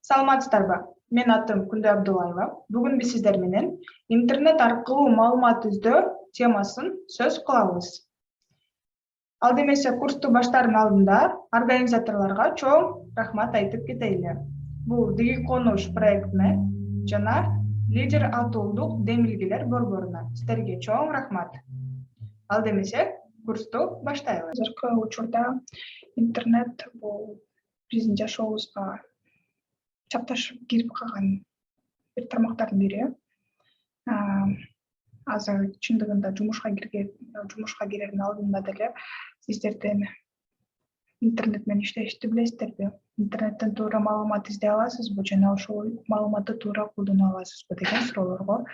Саламатсыздарбы? Мен атым Күндү Абдуллаева. Бүгүн биз сиздер менен интернет аркылуу маалымат издөө темасын сөз кылабыз. Ал демесе курсту баштаардын алдында организаторлорго чоң рахмат айтып кетели. Бул Дигиконуш проектине жана Лидер атуулдук демилгелер борборуна сиздерге чоң рахмат. Ал демесе курсту баштайлы. Азыркы учурда интернет бул биздин жашообузга чапташып кирип калган бир тармактардын бири. Азыр чындыгында жумушка кирердин алдында деле сиздерден интернет менен иштешти билесиздерби? Интернеттен туура маалымат издей аласызбы жана ошол маалыматты туура колдоно аласызбы деген суроолорго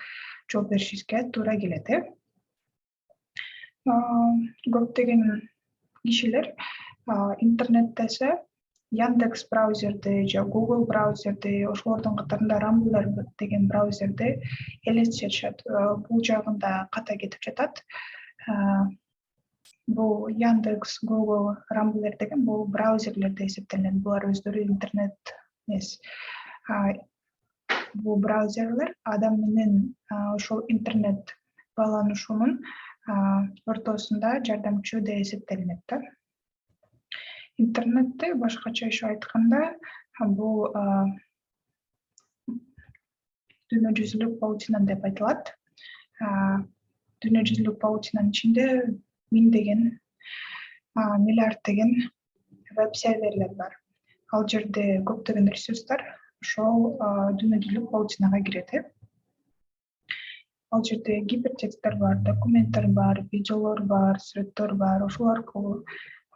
жооп беришибизге туура келет. Көптөгөн кишилер интернеттесе Яндекс браузерди же Google браузерди, ошолордун катарында Rambler деген браузерди элестетишет. Бул жагында ката кетип жатат. Бул Яндекс, Google, Rambler деген бул браузерлерде эсептелинет. Булар өздөрү интернет эмес. Бул браузерлер адам менен ошол интернет байланышуунун ортосунда жардамчы деп эсептелинет. Интернетти башкача айтканда бул дүйнө жүзүлүк паутина деп айтылат. Дүйнө жүзүлүк паутинанын ичинде миңдеген, миллиарддеген веб-серверлер бар. Ал жерде көптөгөн ресурстар ошол дүйнө жүзүлүк паутинага кирет. Ал жерде гипертексттер бар, документтер бар, видеолор бар, сүрөттөр бар. Ошол аркылуу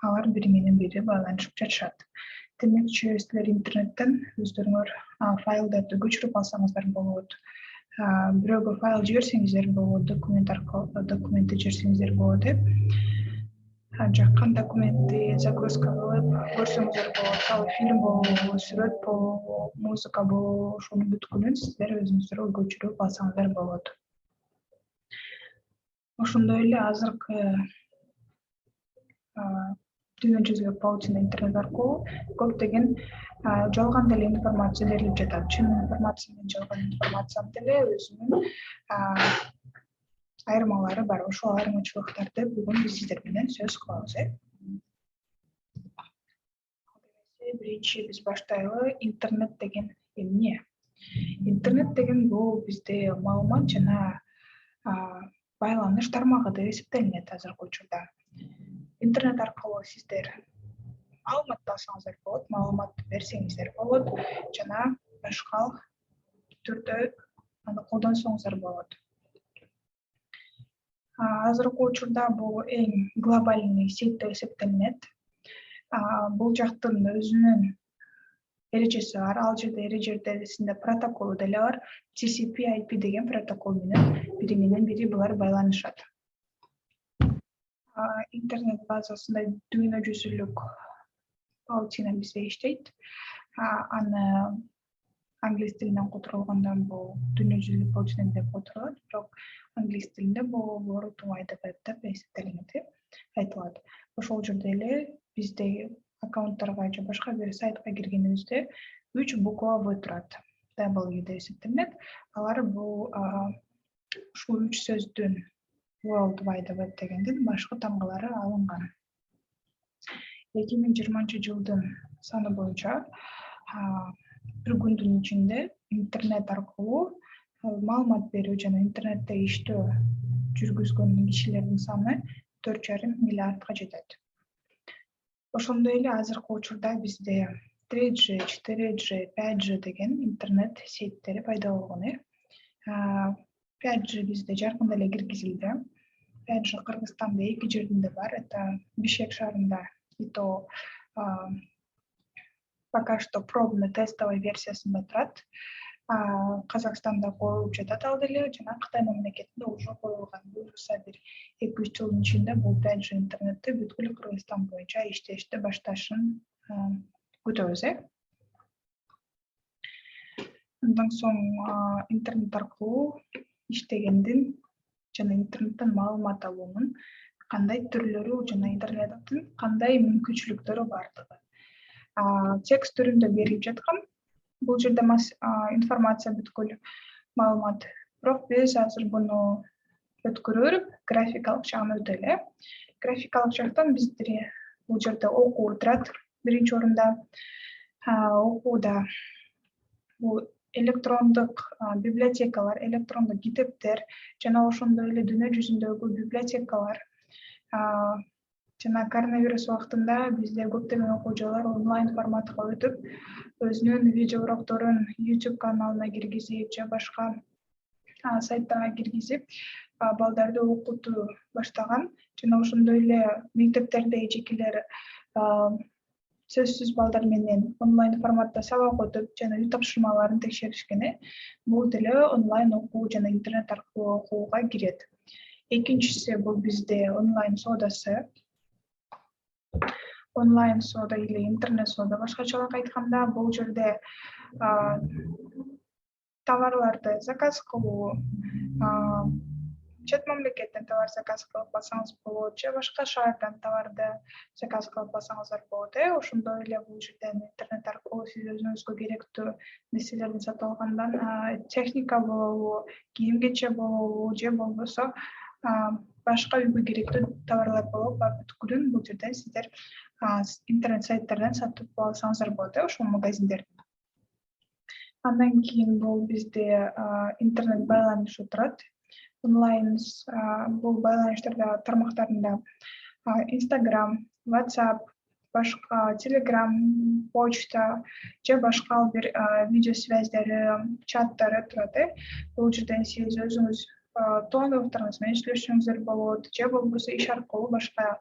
алар бири менен бири байланышып жатышат. Демекчи, силер интернеттен өздөрүңөр файлдарды көчүрүп алсаңыздар болот. Бирөөгө файл жиберсеңиздер болот, документти жиберсеңиздер болот. Жаккан документти загрузка кылып көрсөңүздөр болот. Ал фильм болобу, сүрөт болобу, музыка болобу, ошонун бүткүлүн сиздер өзүңүздөр көчүрүп алсаңыздар болот. Ошондой эле азыркы дүйнө жүзүлүк паутина интернет аркылуу көптөгөн жалган деле информация берилип жатат. Чын информация менен жалган информациянын деле өзүнүн айырмалары бар. Ошол айырмачылыктарды бүгүн биз сиздер менен сөз кылабыз. Биринчи биз баштайлы. Интернет деген эмне? Интернет деген бул бизде маалымат жана байланыш тармагы деп эсептелинет азыркы учурда. Интернет аркылуу сиздер маалымат алсаңыздар болот, маалымат берсеңиздер болот жана башка түрдө аны колдонсоңуздар болот. Азыркы учурда бул эң глобальный сеть деп эсептелинет. Бул жактын өзүнүн эрежеси бар. Ал жерде эрежесинде протоколу деле бар. TCP/IP деген протокол менен бири булар байланышат. Интернет базасында дүйнө жүзүлүк паутина бизде иштейт. Аны англис тилинен которулганда бул дүйнө жүзүлүк паутина деп которулат, бирок англис тилинде бул World Wide Web деп эсептелинет, айтылат. Ошол жерде эле бизде аккаунттарга же башка бир сайтка киргенибизде 3 буква В турат. W деп эсептелинет. Алар бул ушул 3 сөздүн World Wide Web дегендин башкы тамгалары алынган. 2020-жылдын саны боюнча бир күндүн ичинде интернет аркылуу маалымат берүү жана интернетте иштөө жүргүзгөн кишилердин саны 4,5 миллиардга жетет. Ошондой эле азыркы учурда бизде 3G, 4G, 5G деген интернет сеттери пайда болгон. 5G бизде жакында эле киргизилди. 5G Кыргызстанда 2 жеринде бар. Это Бишкек шаарында. И то пока что пробный тестовый версиясында турат. Казакстанда коюлуп жатат ал деле жана Кытай мамлекетинде уже коюлган. Буюрса бир 2-3 жылдын ичинде бул 5G интернетти бүткүл Кыргызстан боюнча иштешти башташын күтөбүз. Андан соң интернет аркылуу иштегендин жана интернеттен маалымат алуунун кандай түрлөрү жана интернеттин кандай мүмкүнчүлүктөрү бардыгы. Текст түрүндө берилип жаткан Бул жерде информация бүткүл маалымат. Бирок биз азыр буну өткөрүп, графикалык жагына өтөлү. Графикалык жактан биздер бул жерде окуу турат. Биринчи орунда окууда бул электрондук библиотекалар, электрондук китептер жана ошондой эле дүнү жүзүндөгү библиотекалар. Жана коронавирус убактында бизде көптөгөн окуучулар онлайн форматка өтүп, өзүнүн видео урокторун YouTube каналына киргизип же башка сайттарга киргизип, балдарды окутуу баштаган. Жана ошондой эле мектептерде эжекелер сөзсүз балдар менен онлайн форматта сабак өтүп жана үй тапшырмаларын текшеришкени бул деле онлайн окуу жана интернет аркылуу окууга кирет. Экинчиси бул бизде онлайн соодасы. Онлайн соода или интернет соода башкачалап айтканда бул жерде товарларды заказ кылуу, чет мамлекеттен товар заказ кылып алсаңыз болот, же башка шаардан товарды заказ кылып алсаңыздар болот. Ошондой эле бул жерден интернет аркылуу сиз өзүңүзгө керектүү нерселерди сатып алгандан техника болобу, кийим кече болобу, же болбосо башка үйгө керектүү товарлар болуп, бүткүлүн бул жерден сиздер интернет сайттардан сатып алсаңыздар болот, ошол магазиндерден. Андан кийин бул бизде интернет байланышы турат. Онлайн бул байланыштарда тармактарында Instagram, WhatsApp, башка Telegram, почта же башка бир видео связьдары, чаттары турат. Бул жерден сиз өзүңүз туугандуулуктарыңыз менен сүйлөшсөңүздөр болот, же болбосо иш аркылуу башка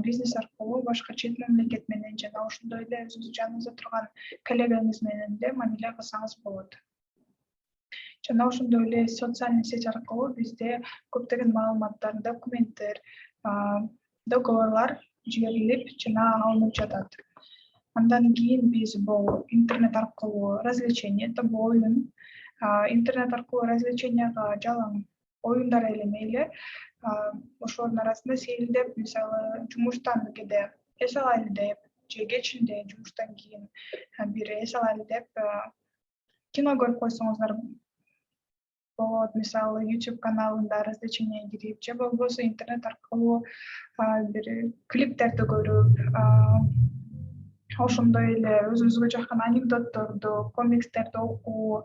бизнес аркылуу башка чет мамлекет менен жана ошондой эле өзүңүздүн жаныңызда турган коллегаңыз менен деле мамиле кылсаңыз болот. Жана ошондой эле социальный сеть аркылуу бизде көптөгөн маалыматтар, документтер, договорлар жиберилип жана алынып жатат. Андан кийин биз бул интернет аркылуу развлечение, бул оюн, интернет аркылуу развлеченияга жалаң оюндар эле мейли, ошолордун арасында сейилдеп, мисалы жумуштан кеде эс алайлы деп, же кечинде жумуштан кийин бир эс алайлы деп кино көрүп койсоңуздар болот, мисалы YouTube каналында развлечение кирип, же болбосо интернет аркылуу бир клиптерди көрүп, ошондой эле өзүңүзгө жаккан анекдотторду, комикстерди окуу,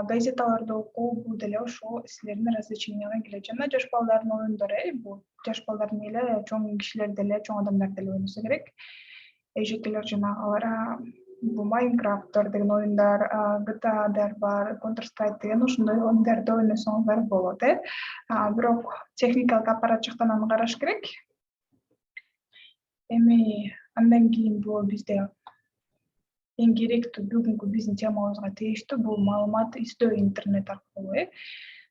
газеталарды окуу, бул деле ошол силердин развлеченияга кирет. Жана жаш балдардын оюндары, бул жаш балдардын эле чоң кишилер деле, чоң адамдар деле ойносо керек. Эжекелер жана алар бул Minecraft деген оюндар, GTA-дар бар, Counter-Strike деген ошондой оюндарды ойносоңуздар болот. Бирок техникалык аппарат жактан аны караш керек. Эми андан кийин бул бизде эң керектүү бүгүнкү биздин темабызга тийиштүү бул маалымат издөө интернет аркылуу.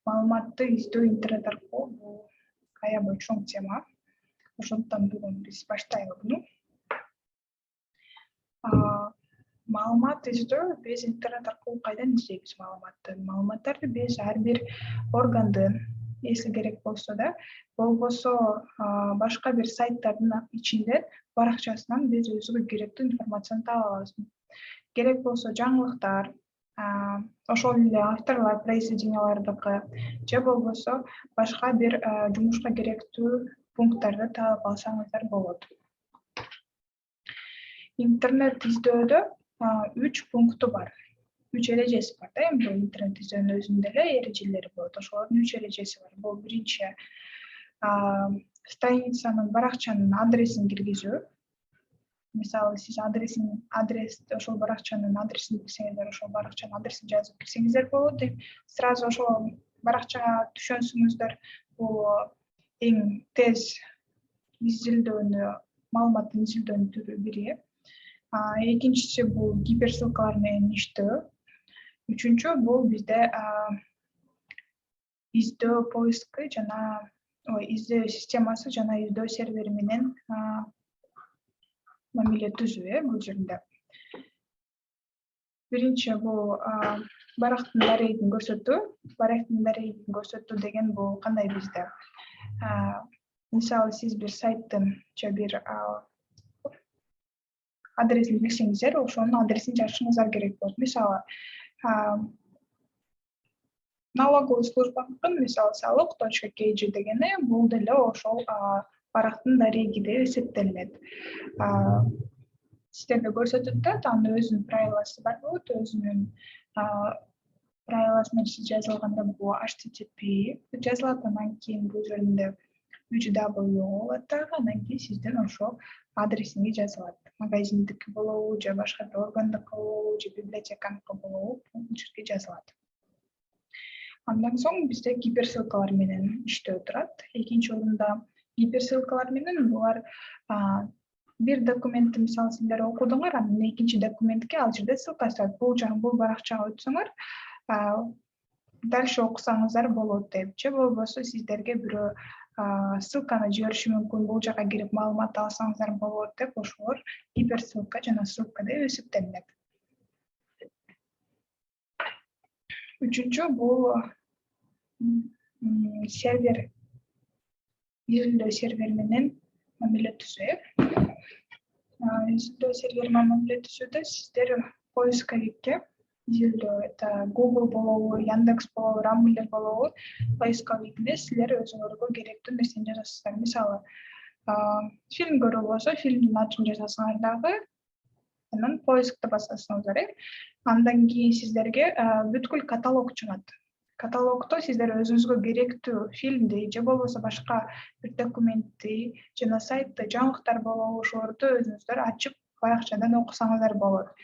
Маалыматты издөө интернет аркылуу бул аябай чоң тема. Ошондуктан бүгүн биз баштайлы буну. Маалымат издөө биз интернет аркылуу кайдан издейбиз маалыматты? Маалыматтарды биз ар бир органдын если керек болсо да, болбосо башка бир сайттардын ичинде баракчасынан биз өзүбүзгө керектүү информацияны таап алабыз. Керек болсо жаңылыктар, ошол эле авторлор произведениялардыкы, же болбосо башка бир жумушка керектүү пункттарды таап алсаңыздар болот. Интернет издөөдө 3 пункту бар. 3 эрежеси бар да, бул интернет издөөнүн өзүндө эле эрежелери болот. Ошолордун 3 эрежеси бар. Бул биринчи страницанын, баракчанын адресин киргизүү. Мисалы, сиз ошол баракчанын адресин билсеңиздер, ошол баракчанын адресин жазып кирсеңиздер болот. Сразу ошол баракчага түшөнсүңүздөр, бул эң тез изилдөөнү, маалыматтын изилдөөнүн түрү бири. Экинчиси бул гиперссылкалар менен иштөө. Үчүнчү бул бизде издөө поиски жана издөө системасы жана издөө сервери менен мамиле түзүү бул жерде. Биринчи бул барактын дарегин көрсөтүү. Барактын дарегин көрсөтүү деген бул кандай бизде? Мисалы, сиз бир сайттын же бир адресин билсеңиздер, ошонун адресин жазышыңыздар керек болот. Мисалы, налоговый службанын мисалы salik.kg дегени бул деле ошол барактын дареги деп эсептелинет. Сиздерге көрсөтөт да, анын өзүнүн правиласы бар болот, өзүнүн правиласы менен жазылганда бул HTTP жазылат, анан кийин бул жеринде www болот дагы, анан кийин сиздин ошол адресиңиз жазылат. Магазиндики болобу, же башка бир органдыкы болобу, же библиотеканыкы болобу, бул жерге жазылат. Андан соң бизде гиперссылкалар менен иштөө турат. Экинчи орунда гиперссылкалар менен булар бир документти мисалы сиздер окудуңар, анан экинчи документке ал жерде ссылка жазат. Бул баракчага өтсөңөр, дальше окусаңыздар болот деп, же болбосо сиздерге бирөө ссылканы жибериши мүмкүн, бул жака кирип маалымат алсаңыздар болот деп, ошолор гиперссылка жана ссылка деп эсептелинет. Үчүнчү бул сервер, изилдөө сервер менен мамиле түзүү. Изилдөө сервер менен мамиле түзүүдө сиздер поисковикке изилдөө, это Google болобу, Яндекс болобу, Рамблер болобу, поисковикте силер өзүңөргө керектүү нерсени жазасыздар. Мисалы, фильм көрүү болсо, фильмдин атын жазасыңар дагы, анан поискти басасыңыздар. Андан кийин сиздерге бүткүл каталог чыгат. Каталогдо сиздер өзүңүзгө керектүү фильмди же болбосо башка бир документти жана сайтты, жаңылыктар болобу, ошолорду өзүңүздөр ачып баягычадан окусаңыздар болот.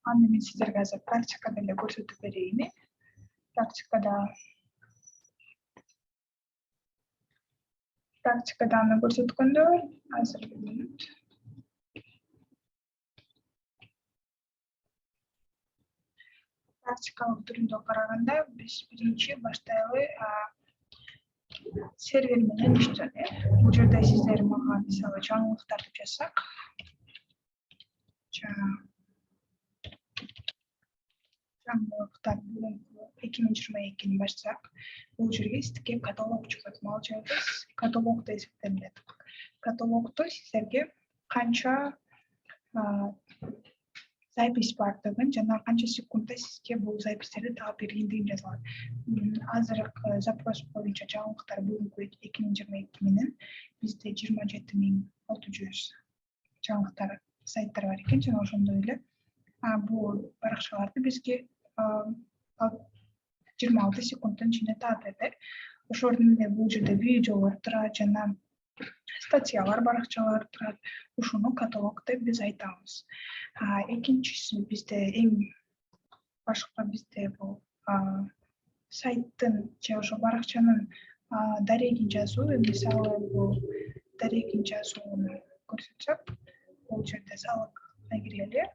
Аны мен сиздерге азыр практикада эле көрсөтүп берейин. Практикада аны көрсөткөндө азыр практикалык түрүндө караганда биз биринчи баштайлы сервер менен иштөдү. Бул жерде сиздер мага мисалы жаңылыктарды жазсак, жаңылыктар 2022-ни башсак, бул жерге сизге каталог чыгат. Ал жерде каталогдо эсептелинет. Каталогдо сиздерге канча запись бардыгын жана канча секундда сизге бул запистерди таап бергендиги жазылат. Азыркы запрос боюнча жаңылыктар бүгүнкү 2022 менен бизде 27.600 жаңылыктар сайттар бар экен, жана ошондой эле бул баракчаларды бизге 26 секунддун ичинде таап берди. Ошолордун эле бул жерде видеолор турат жана статьялар, баракчалар турат. Ушуну каталог деп биз айтабыз. Экинчиси бизде эң башка бизде бул сайттын же ошо баракчанын дарегин жазуу. Мисалы, бул дарегин жазууну көрсөтсөк, бул жерде салыкка кирели.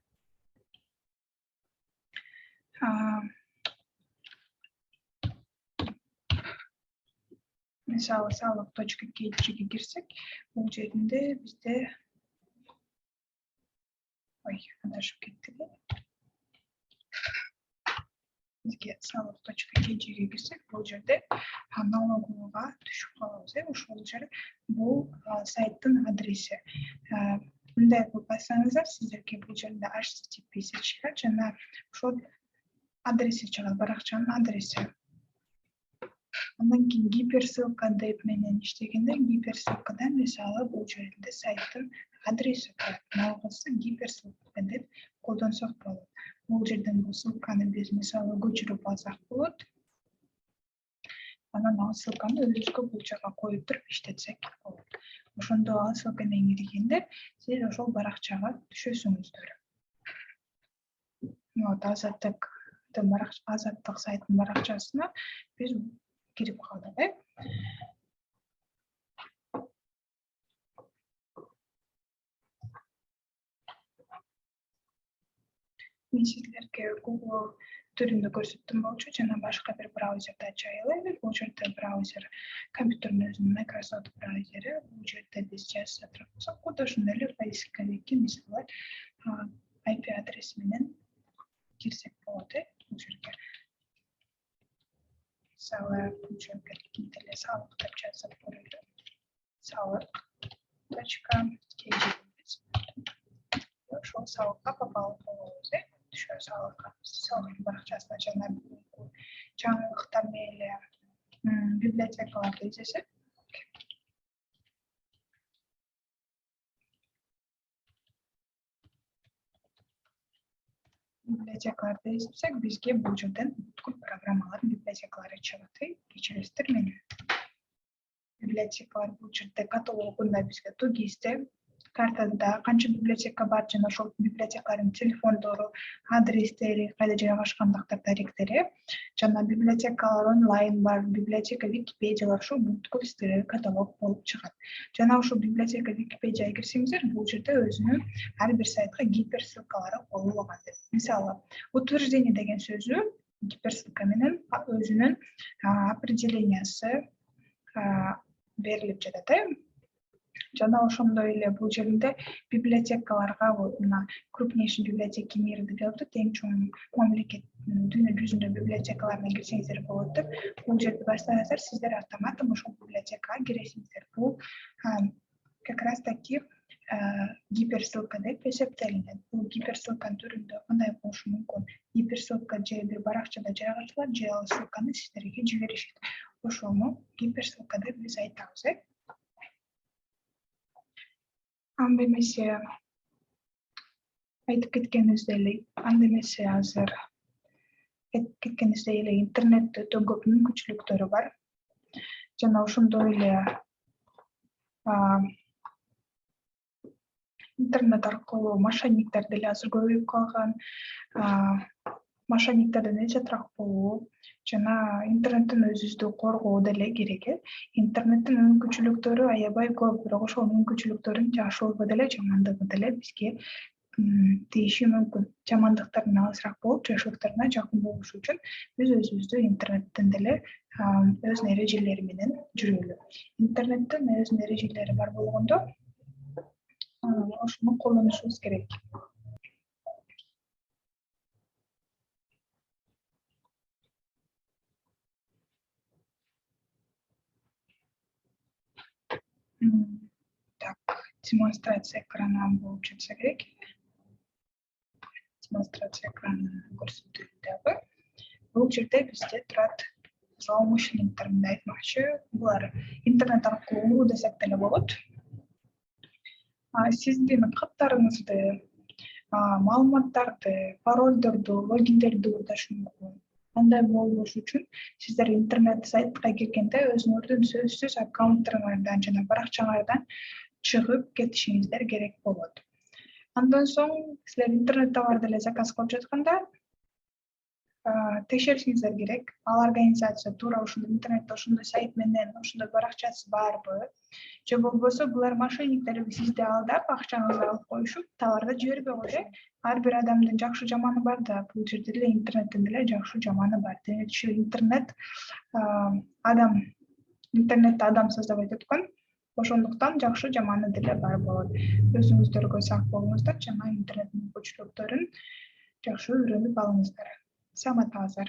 Мисалы, salik.kg кирсек, бул жеринде бизде адашып кеттик. Бизге salik.kg кирсек, бул жерде налоговойго түшүп калабыз. Ошол жер бул сайттын адреси. Мындай кылып бассаңыздар, сиздерге бул жерде HTTP чыгат жана ошол адреси чыгат, баракчанын адреси. Андан кийин гиперссылка деп менен иштегенде, гиперссылкада мисалы бул жерде сайттын адреси турат. Налгысы гиперссылка деп колдонсок болот. Бул жерден бул ссылканы биз мисалы көчүрүп алсак болот. Анан ал ссылканы өзүбүзгө бул жака коюп туруп иштетсек болот. Ошондо ал ссылка менен киргенде сиз ошол баракчага түшөсүңүздөр. Азаттык сайттын баракчасына биз кирип калдык. Мен сиздерге Google түрүндө көрсөттүм болчу, жана башка бир браузерди ачайлы. Бул жерде браузер компьютердин өзүнүн Microsoft браузери. Бул жерде биз жаза турсак, ошондой эле поисковикке мисалы IP адреси менен кирсек болот. Бул жерге мисалы бул жерге кимделе salik деп жазсак болот. salik.kg салыкка попалы болобуз, ошо салык баракчасына жана жаңылыктар мейли библиотекаларды изесек. Библиотекаларды изесек, бизге бул жерден бүткүл программалардын библиотекалары чыгат. Кечиресиздер мени. Библиотекалар бул жерде каталогунда бизге тугизде, картада канча библиотека бар жана ошол библиотекалардын телефондору, адрестери, кайда жайгашкандыктар даректери жана библиотекалар онлайн бар, библиотека Википедиялар, ошол бүткүл сиздерге каталог болуп чыгат. Жана ошол библиотека Википедияга кирсеңиздер, бул жерде өзүнүн ар бир сайтка гиперссылкалары коюлган. Мисалы, утверждение деген сөзү гиперссылка менен өзүнүн определениясы берилип жатат. Жана ошондой эле бул жерде библиотекаларга мына крупнейший библиотеки мира деп жатат, эң чоң мамлекет дүйнө жүзүндө библиотекаларына кирсеңиздер болот деп. Бул жерди бассаңыздар, сиздер автоматом ошол библиотекага киресиңиздер. Бул как раз таки гиперссылка деп эсептелинет. Бул гиперссылканын түрүндө кандай болушу мүмкүн? Гиперссылка же бир баракчада жайгашылат, же ал ссылканы сиздерге жиберишет. Ошону гиперссылка деп биз айтабыз. Анда эмесе айтып кеткенибиздей эле, азыр айтып кеткенибиздей эле интернетте өтө көп мүмкүнчүлүктөрү бар. Жана ошондой эле интернет аркылуу мошенниктер деле азыр көбөйүп калган. Мошенниктерден эжатыраак болуу жана интернеттен өзүбүздү коргоо деле керек. Интернеттин мүмкүнчүлүктөрү аябай көп, бирок ошол мүмкүнчүлүктөрдүн жакшылыгы деле жамандыгы деле бизге тийиши мүмкүн. Жамандыктардан алысыраак болуп, жакшылыктарына жакын болуш үчүн биз өзүбүздү интернеттен деле өзүнүн эрежелери менен жүрөлү. Интернеттин өзүнүн эрежелери бар болгондо ошону колдонушубуз керек. Так, демонстрация экрана болуп жатса керек. Демонстрация экраны көрсөтүлдү. Бул жерде бизде турат злоумышленниктер, мындай айтмакчы, булар интернет аркылуу десек деле болот. Сиздин каттарыңызды, маалыматтарды, паролдорду, логиндерди урдашы мүмкүн. Андай болбош үчүн сиздер интернет сайтка киргенде өзүңөрдүн сөзсүз аккаунттарыңардан жана баракчаңардан чыгып кетишиңиздер керек болот. Андан соң силер интернет товар деле заказ кылып жатканда текшеришиңиздер керек. Ал организация туура ошондой интернетте ошондой сайт менен ошондой баракчасы барбы? Же болбосо булар мошенниктерби сизди алдап, акчаңызды алып коюшуп, товарды жибербей коюшат. Ар бир адамдын жакшы жаманы бар да, бул жерде деле интернеттин деле жакшы жаманы бар. Демек ушу интернетти адам создавать эткөн. Ошондуктан жакшы жаманы деле бар болот. Өзүңүздөргө сак болуңуздар жана интернет мүмкүнчүлүктөрүн жакшы үйрөнүп алыңыздар. Саматазар.